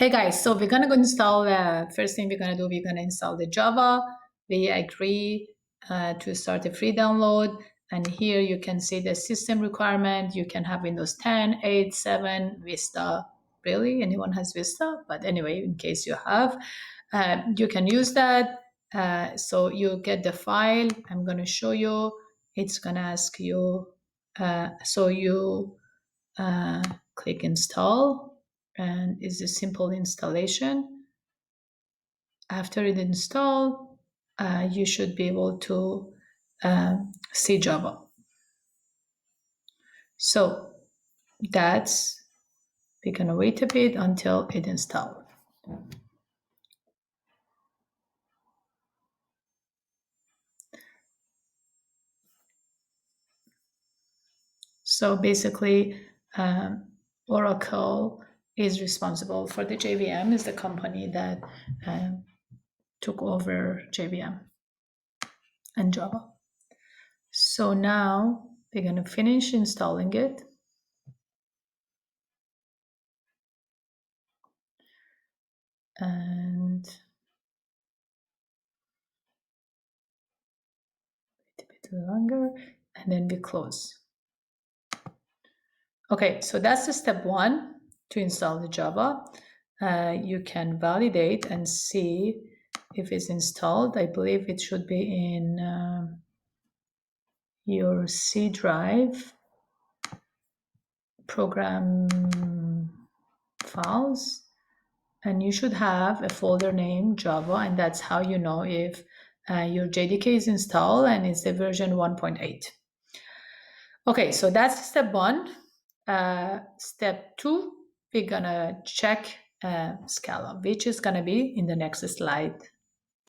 Hey guys, so we're gonna go install, first thing we're gonna do, we're gonna install the Java. We agree to start a free download. And here you can see the system requirement. You can have Windows 10, 8, 7, Vista. Really? Anyone has Vista? But anyway, in case you have, you can use that. So you get the file. I'm gonna show you. It's gonna ask you, so you click install, and it's a simple installation. After it installed, you should be able to see Java. So that's, we're gonna wait a bit until it installs. So basically, Oracle is responsible for the JVM, is the company that took over JVM and Java. So now we're going to finish installing it. And wait a bit longer, and then we close. Okay, so that's the step one to install the Java. You can validate and see if it's installed. I believe it should be in your C drive, program files, and you should have a folder named Java, and that's how you know if your JDK is installed and it's the version 1.8. Okay, so that's step one. Step two, we're gonna check Scala, which is gonna be in the next slide.